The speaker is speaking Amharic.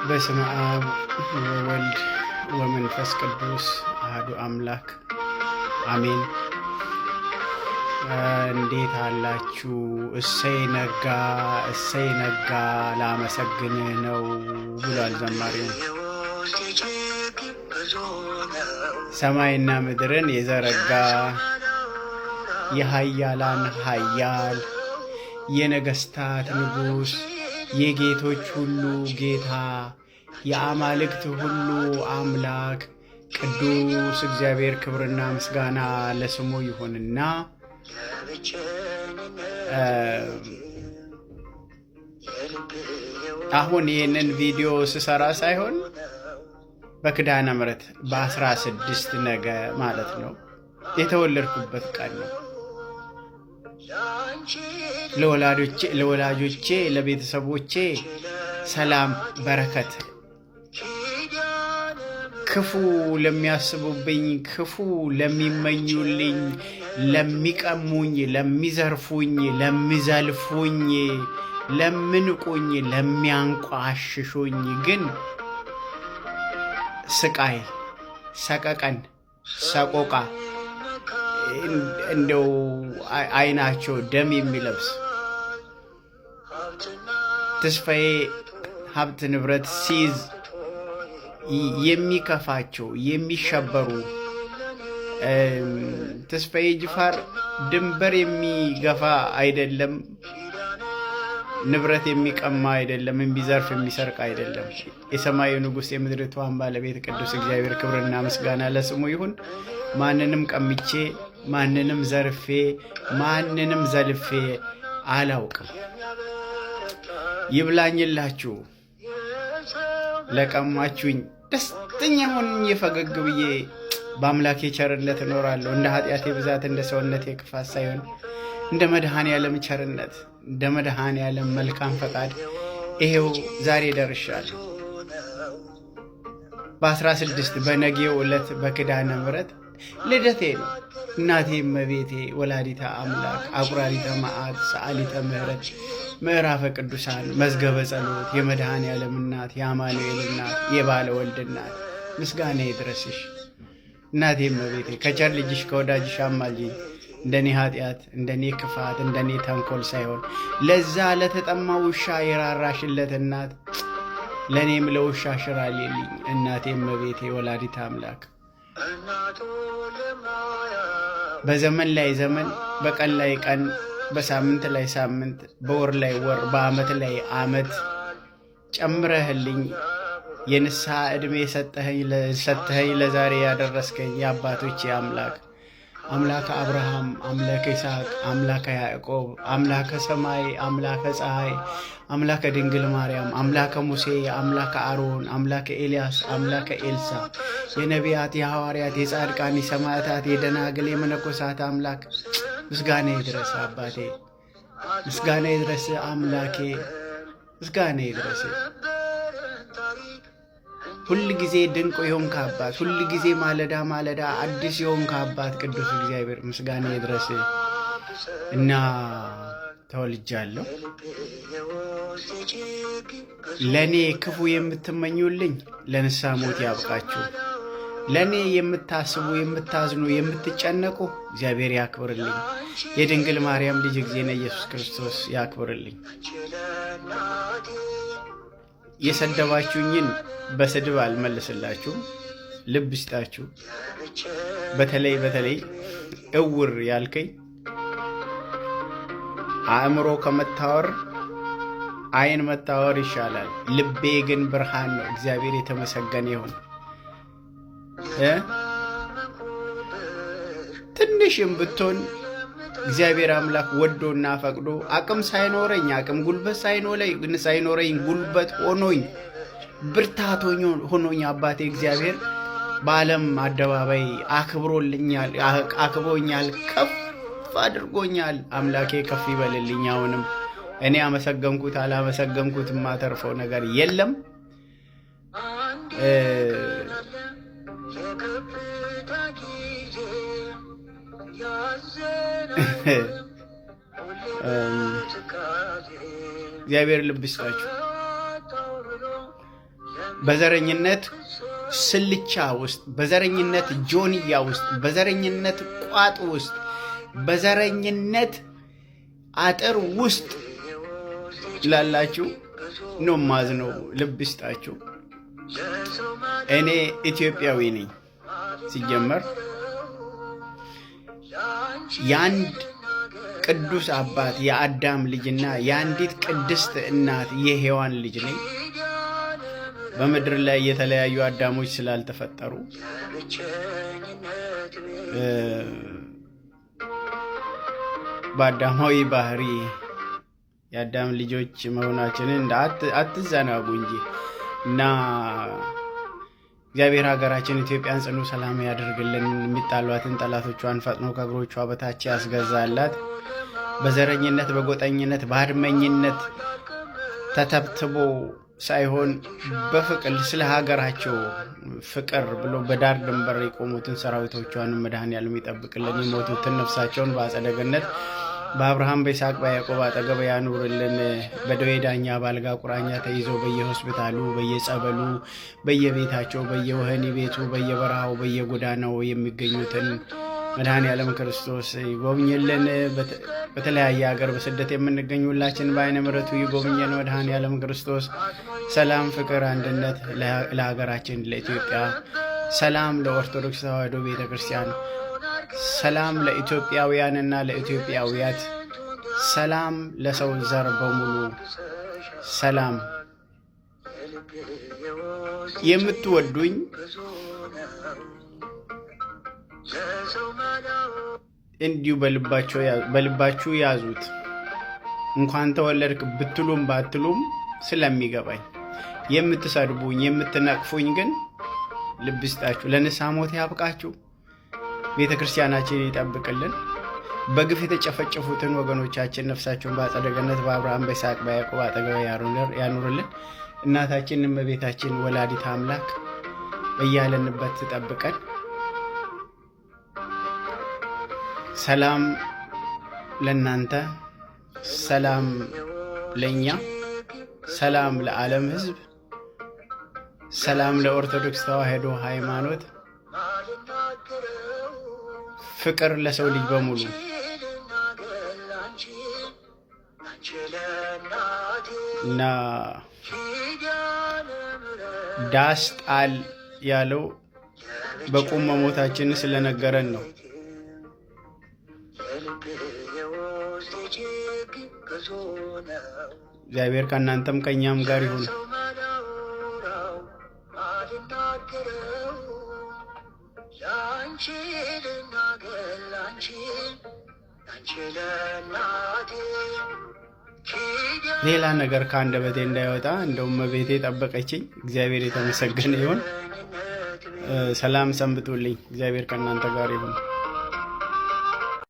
በስመ አብ ወወልድ ወመንፈስ ቅዱስ አሐዱ አምላክ አሜን። እንዴት አላችሁ? እሰይ ነጋ ላመሰግንህ ነው ብሏል ዘማሪው። ሰማይና ምድርን የዘረጋ የኃያላን ኃያል የነገስታት ንጉሥ የጌቶች ሁሉ ጌታ የአማልክት ሁሉ አምላክ ቅዱስ እግዚአብሔር ክብርና ምስጋና ለስሙ ይሁንና አሁን ይህንን ቪዲዮ ስሰራ ሳይሆን በኪዳነ ምሕረት በ16 ነገ ማለት ነው የተወለድኩበት ቀን ነው። ለወላጆቼ ለቤተሰቦቼ ሰላም በረከት፣ ክፉ ለሚያስቡብኝ፣ ክፉ ለሚመኙልኝ፣ ለሚቀሙኝ፣ ለሚዘርፉኝ፣ ለሚዘልፉኝ፣ ለሚንቁኝ፣ ለሚያንቋሽሹኝ ግን ስቃይ፣ ሰቀቀን፣ ሰቆቃ እንደው አይናቸው ደም የሚለብስ ተስፋዬ ሀብት ንብረት ሲይዝ የሚከፋቸው የሚሸበሩ ተስፋዬ ጅፋር ድንበር የሚገፋ አይደለም፣ ንብረት የሚቀማ አይደለም፣ የሚዘርፍ የሚሰርቅ አይደለም። የሰማዩ ንጉሥ የምድሪቷን ባለቤት ቅዱስ እግዚአብሔር ክብርና ምስጋና ለስሙ ይሁን። ማንንም ቀምቼ ማንንም ዘርፌ ማንንም ዘልፌ አላውቅም። ይብላኝላችሁ ለቀማችሁኝ። ደስተኛ ሆኜ ፈገግ ብዬ በአምላኬ ቸርነት እኖራለሁ። እንደ ኃጢአቴ ብዛት እንደ ሰውነቴ ክፋት ሳይሆን እንደ መድኃኔዓለም ቸርነት እንደ መድኃኔዓለም መልካም ፈቃድ ይሄው ዛሬ ደርሻለሁ። በ16 በነጌው ዕለት በኪዳነ ምሕረት ልደቴ ነው። እናቴ እመቤቴ ወላዲተ አምላክ አቁራሪተ መዓት ሰዓሊተ ምሕረት ምዕራፈ ቅዱሳን መዝገበ ጸሎት የመድኃኔዓለም እናት የአማኑኤል እናት የባለ ወልድ እናት ምስጋና ይድረስሽ። እናቴ እመቤቴ ከቸር ልጅሽ ከወዳጅሽ አማልጅኝ። እንደኔ ኃጢአት እንደኔ ክፋት እንደኔ ተንኮል ሳይሆን ለዛ ለተጠማ ውሻ የራራሽለት እናት ለእኔም ለውሻ ሽራልልኝ። እናቴ እመቤቴ ወላዲተ አምላክ በዘመን ላይ ዘመን በቀን ላይ ቀን በሳምንት ላይ ሳምንት በወር ላይ ወር በዓመት ላይ ዓመት ጨምረህልኝ የንስሐ ዕድሜ ሰጠኸኝ ለዛሬ ያደረስከኝ የአባቶቼ አምላክ አምላከ አብርሃም አምላከ ይስሐቅ አምላከ ያዕቆብ አምላከ ሰማይ አምላከ ፀሐይ አምላከ ድንግል ማርያም አምላከ ሙሴ አምላከ አሮን አምላከ ኤልያስ አምላከ ኤልሳ የነቢያት የሐዋርያት የጻድቃን የሰማዕታት የደናግል የመነኮሳት አምላክ ምስጋና ይድረስ። አባቴ ምስጋና ይድረስ። አምላኬ ምስጋና ይድረስ። ሁል ጊዜ ድንቅ የሆንክ አባት፣ ሁል ጊዜ ማለዳ ማለዳ አዲስ የሆንክ አባት ቅዱስ እግዚአብሔር ምስጋና ይድረስ እና ተወልጃለሁ። ለእኔ ክፉ የምትመኙልኝ ለንስሐ ሞት ያብቃችሁ። ለእኔ የምታስቡ የምታዝኑ የምትጨነቁ እግዚአብሔር ያክብርልኝ። የድንግል ማርያም ልጅ እግዚእነ ኢየሱስ ክርስቶስ ያክብርልኝ። የሰደባችሁኝን በስድብ አልመልስላችሁም፣ ልብ ይስጣችሁ። በተለይ እውር ያልከኝ አእምሮ ከመታወር አይን መታወር ይሻላል። ልቤ ግን ብርሃን ነው። እግዚአብሔር የተመሰገነ ይሁን። ትንሽም ብትሆን እግዚአብሔር አምላክ ወዶና ፈቅዶ አቅም ሳይኖረኝ አቅም ጉልበት ሳይኖረኝ ጉልበት ሆኖኝ ብርታት ሆኖኝ አባቴ እግዚአብሔር በዓለም አደባባይ አክብሮኛል፣ ከፍ አድርጎኛል። አምላኬ ከፍ ይበልልኝ። አሁንም እኔ አመሰገንኩት አላመሰገንኩት የማተርፈው ነገር የለም። እግዚአብሔር ልብ ይስጣችሁ። በዘረኝነት ስልቻ ውስጥ፣ በዘረኝነት ጆንያ ውስጥ፣ በዘረኝነት ቋጥ ውስጥ፣ በዘረኝነት አጥር ውስጥ ላላችሁ ነው ማዝነው። ልብ ይስጣችሁ። እኔ ኢትዮጵያዊ ነኝ። ሲጀመር የአንድ ቅዱስ አባት የአዳም ልጅና የአንዲት ቅድስት እናት የሔዋን ልጅ ነኝ። በምድር ላይ የተለያዩ አዳሞች ስላልተፈጠሩ በአዳማዊ ባህሪ የአዳም ልጆች መሆናችንን አትዘናጉ እንጂ እና እግዚአብሔር ሀገራችን ኢትዮጵያን ጽኑ ሰላም ያደርግልን። የሚጣሏትን ጠላቶቿን ፈጥኖ ከእግሮቿ በታች ያስገዛላት። በዘረኝነት፣ በጎጠኝነት፣ በአድመኝነት ተተብትቦ ሳይሆን በፍቅር ስለ ሀገራቸው ፍቅር ብሎ በዳር ድንበር የቆሙትን ሰራዊቶቿን መድኃኔዓለም ይጠብቅልን። የሞቱትን ነፍሳቸውን በአጸደ ገነት በአብርሃም በይስሐቅ በያዕቆብ አጠገብ ያኑርልን። በደዌ ዳኛ በአልጋ ቁራኛ ተይዞ በየሆስፒታሉ በየጸበሉ በየቤታቸው በየወህኒ ቤቱ በየበረሃው በየጎዳናው የሚገኙትን መድኃኔዓለም ክርስቶስ ይጎብኝልን። በተለያየ ሀገር በስደት የምንገኝ ሁላችን በዓይነ ምሕረቱ ይጎብኘን መድኃኔዓለም ክርስቶስ። ሰላም፣ ፍቅር፣ አንድነት ለሀገራችን ለኢትዮጵያ። ሰላም ለኦርቶዶክስ ተዋሕዶ ቤተ ክርስቲያን። ሰላም ለኢትዮጵያውያንና ለኢትዮጵያውያት። ሰላም ለሰው ዘር በሙሉ። ሰላም የምትወዱኝ እንዲሁ በልባችሁ ያዙት። እንኳን ተወለድክ ብትሉም ባትሉም ስለሚገባኝ። የምትሰድቡኝ የምትነቅፉኝ ግን ልብ ይስጣችሁ። ለንስሐ ሞት ያብቃችሁ። ቤተ ክርስቲያናችን ይጠብቅልን። በግፍ የተጨፈጨፉትን ወገኖቻችን ነፍሳቸውን በአጸደ ገነት በአብርሃም በይስሐቅ በያዕቆብ አጠገብ ያኑርልን። እናታችን እመቤታችን ወላዲተ አምላክ እያለንበት ትጠብቀን። ሰላም ለእናንተ፣ ሰላም ለእኛ፣ ሰላም ለዓለም ሕዝብ፣ ሰላም ለኦርቶዶክስ ተዋሕዶ ሃይማኖት፣ ፍቅር ለሰው ልጅ በሙሉ እና ዳስ ጣል ያለው በቁም መሞታችን ስለነገረን ነው። እግዚአብሔር ከእናንተም ከእኛም ጋር ይሁን። ሌላ ነገር ከአንደበቴ እንዳይወጣ እንደውም እመቤቴ ጠበቀችኝ። እግዚአብሔር የተመሰገነ ይሁን። ሰላም ሰንብቱልኝ። እግዚአብሔር ከእናንተ ጋር ይሁን።